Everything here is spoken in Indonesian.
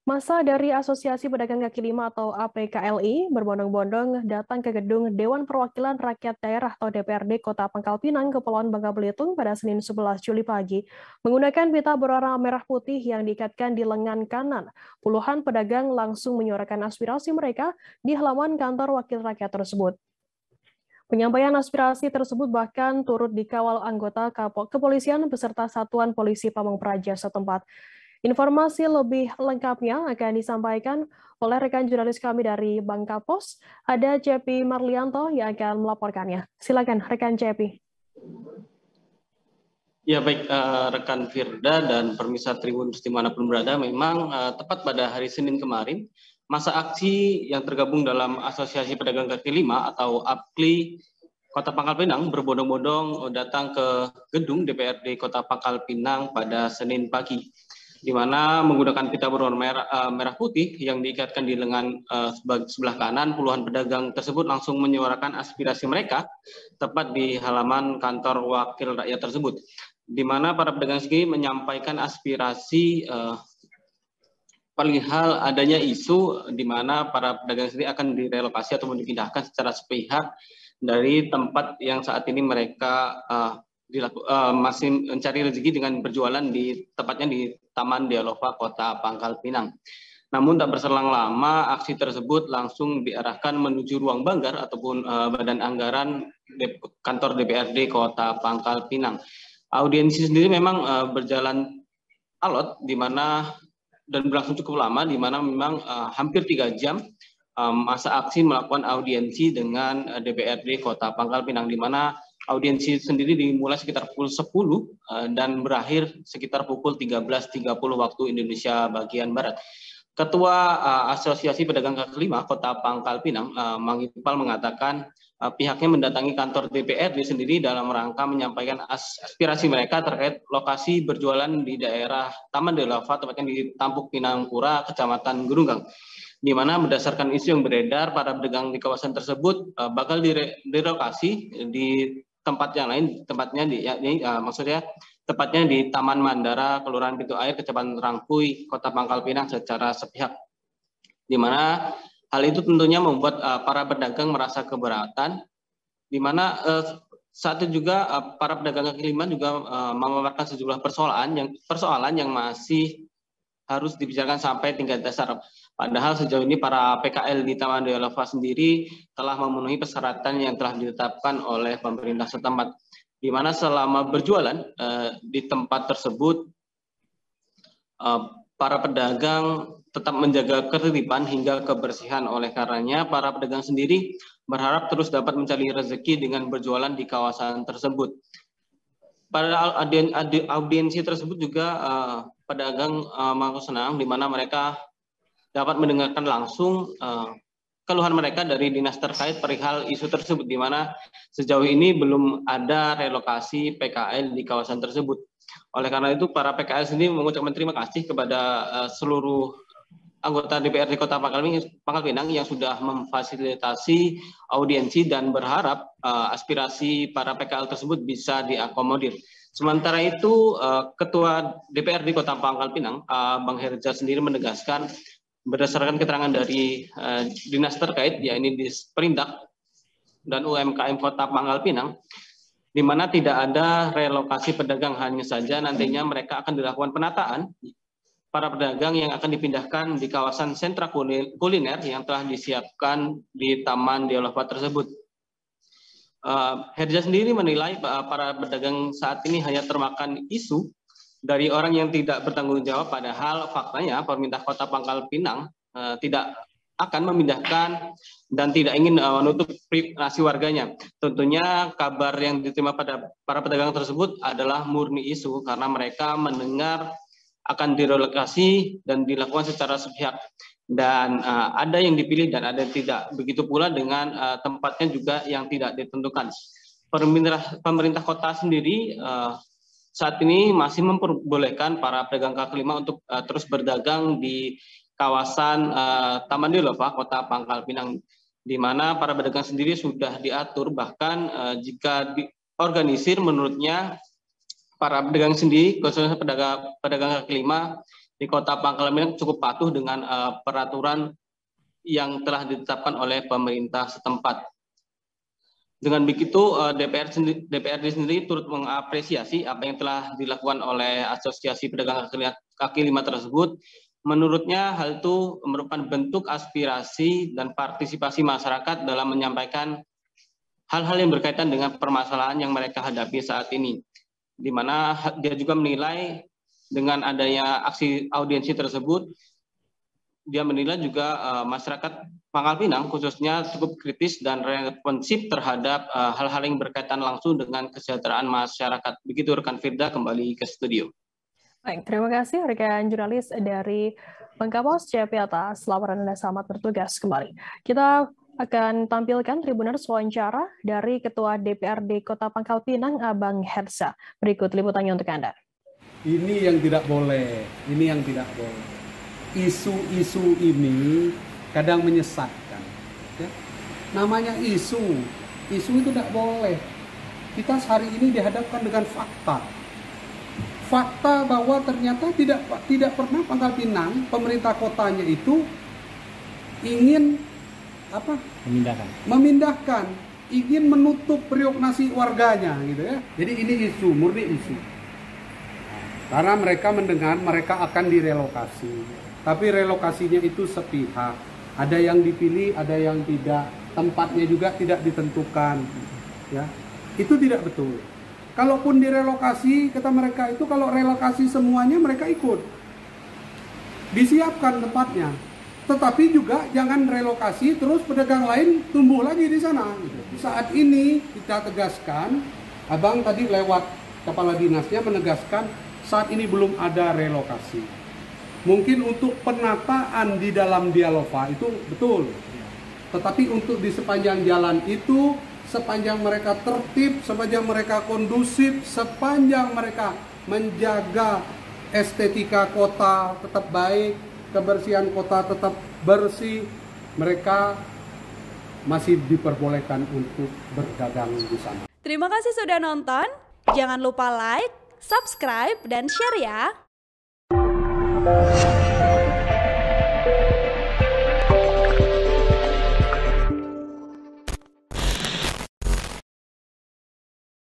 Masa dari Asosiasi Pedagang Kaki Lima atau APKLI berbondong-bondong datang ke gedung Dewan Perwakilan Rakyat Daerah atau DPRD Kota Pangkal Pinang, Kepulauan Bangka Belitung pada Senin 11 Juli pagi. Menggunakan pita berwarna merah putih yang diikatkan di lengan kanan, puluhan pedagang langsung menyuarakan aspirasi mereka di halaman kantor wakil rakyat tersebut. Penyampaian aspirasi tersebut bahkan turut dikawal anggota kepolisian beserta Satuan Polisi Pamong Praja setempat. Informasi lebih lengkapnya akan disampaikan oleh rekan jurnalis kami dari Bangka Pos, ada Cepi Marlianto yang akan melaporkannya. Silakan rekan Cepi. Ya baik rekan Firda dan pemirsa Tribun dimanapun berada, memang tepat pada hari Senin kemarin, masa aksi yang tergabung dalam Asosiasi Pedagang Kaki Lima atau APKLI Kota Pangkal Pinang berbondong-bondong datang ke gedung DPRD Kota Pangkal Pinang pada Senin pagi, di mana menggunakan pita berwarna merah putih yang diikatkan di lengan sebelah kanan. Puluhan pedagang tersebut langsung menyuarakan aspirasi mereka tepat di halaman kantor wakil rakyat tersebut, di mana para pedagang sendiri menyampaikan aspirasi perihal adanya isu di mana para pedagang sendiri akan direlokasi ataupun dipindahkan secara sepihak dari tempat yang saat ini mereka masih mencari rezeki dengan berjualan tepatnya di Taman Dialova Kota Pangkal Pinang. Namun tak berselang lama aksi tersebut langsung diarahkan menuju ruang banggar ataupun badan anggaran kantor DPRD Kota Pangkal Pinang. Audiensi sendiri memang berjalan alot di mana dan berlangsung cukup lama, di mana memang hampir 3 jam masa aksi melakukan audiensi dengan DPRD Kota Pangkal Pinang, di mana audiensi sendiri dimulai sekitar pukul 10 dan berakhir sekitar pukul 13.30 waktu Indonesia bagian Barat. Ketua Asosiasi Pedagang Kaki Lima Kota Pangkal Pinang, Mang Iqbal, mengatakan pihaknya mendatangi kantor DPRD sendiri dalam rangka menyampaikan aspirasi mereka terkait lokasi berjualan di daerah Taman Dialova, tepatnya di Tampuk Pinangpura, Kecamatan Gerunggang, di mana berdasarkan isu yang beredar, para pedagang di kawasan tersebut bakal direlokasi di tempat yang lain, tepatnya di Taman Mandara, Kelurahan Pintu Air, Kecamatan Rangkuy, Kota Pangkal Pinang secara sepihak, di mana hal itu tentunya membuat para pedagang merasa keberatan, di mana saat itu juga para pedagang kaki lima juga memaparkan sejumlah persoalan yang masih harus dibicarakan sampai tingkat dasar. Padahal sejauh ini para PKL di Taman Dialova sendiri telah memenuhi persyaratan yang telah ditetapkan oleh pemerintah setempat, di mana selama berjualan di tempat tersebut para pedagang tetap menjaga ketertiban hingga kebersihan. Oleh karenanya para pedagang sendiri berharap terus dapat mencari rezeki dengan berjualan di kawasan tersebut. Pada audiensi tersebut juga pedagang mengaku senang, di mana mereka dapat mendengarkan langsung keluhan mereka dari dinas terkait perihal isu tersebut, di mana sejauh ini belum ada relokasi PKL di kawasan tersebut. Oleh karena itu para PKL sendiri mengucapkan terima kasih kepada seluruh anggota DPRD Kota Pangkal Pinang yang sudah memfasilitasi audiensi dan berharap aspirasi para PKL tersebut bisa diakomodir. Sementara itu Ketua DPRD Kota Pangkal Pinang, Bang Herja sendiri menegaskan berdasarkan keterangan dari dinas terkait, yakni Disperindak dan UMKM Kota Pangkal Pinang, di mana tidak ada relokasi pedagang, hanya saja nantinya mereka akan dilakukan penataan para pedagang yang akan dipindahkan di kawasan sentra kuliner yang telah disiapkan di Taman Dialova tersebut. Herja sendiri menilai para pedagang saat ini hanya termakan isu dari orang yang tidak bertanggung jawab, padahal faktanya pemerintah Kota Pangkal Pinang tidak akan memindahkan dan tidak ingin menutup privasi warganya. Tentunya kabar yang diterima pada para pedagang tersebut adalah murni isu, karena mereka mendengar akan direlokasi dan dilakukan secara sepihak, dan ada yang dipilih dan ada yang tidak. Begitu pula dengan tempatnya juga yang tidak ditentukan. Pemerintah kota sendiri saat ini masih memperbolehkan para pedagang kaki lima untuk terus berdagang di kawasan Taman Dialova Kota Pangkal Pinang, di mana para pedagang sendiri sudah diatur, bahkan jika diorganisir menurutnya para pedagang sendiri, khususnya pedagang kaki lima, di Kota Pangkal Pinang cukup patuh dengan peraturan yang telah ditetapkan oleh pemerintah setempat. Dengan begitu, DPRD sendiri turut mengapresiasi apa yang telah dilakukan oleh Asosiasi Pedagang Kaki Lima tersebut. Menurutnya, hal itu merupakan bentuk aspirasi dan partisipasi masyarakat dalam menyampaikan hal-hal yang berkaitan dengan permasalahan yang mereka hadapi saat ini. Di mana dia juga menilai dengan adanya aksi audiensi tersebut, dia menilai juga masyarakat Pangkal Pinang khususnya cukup kritis dan responsif terhadap hal-hal yang berkaitan langsung dengan kesejahteraan masyarakat. Begitu rekan Firda, kembali ke studio. Baik, terima kasih rekan jurnalis dari Pengkapos CP atas laporan Anda, selamat bertugas kembali. Kita akan tampilkan Tribuners wawancara dari Ketua DPRD Kota Pangkal Pinang, Abang Hersa. Berikut liputannya untuk Anda. Ini yang tidak boleh, ini yang tidak boleh. Isu-isu ini kadang menyesatkan. Ya? Namanya isu itu tidak boleh. Kita hari ini dihadapkan dengan fakta. Fakta bahwa ternyata tidak pernah Pangkal Pinang, pemerintah kotanya itu ingin memindahkan, ingin menutup periuk nasi warganya, gitu ya. Jadi ini isu, murni isu. Karena mereka mendengar mereka akan direlokasi. Tapi relokasinya itu sepihak. Ada yang dipilih, ada yang tidak. Tempatnya juga tidak ditentukan. Ya, itu tidak betul. Kalaupun direlokasi, kata mereka itu kalau relokasi semuanya mereka ikut. Disiapkan tempatnya. Tetapi juga jangan relokasi terus pedagang lain tumbuh lagi di sana. Saat ini kita tegaskan, Abang tadi lewat kepala dinasnya menegaskan saat ini belum ada relokasi. Mungkin untuk penataan di dalam Dialova itu betul. Tetapi untuk di sepanjang jalan itu, sepanjang mereka tertib, sepanjang mereka kondusif, sepanjang mereka menjaga estetika kota tetap baik, kebersihan kota tetap bersih, mereka masih diperbolehkan untuk berdagang di sana. Terima kasih sudah nonton. Jangan lupa like, subscribe, dan share ya.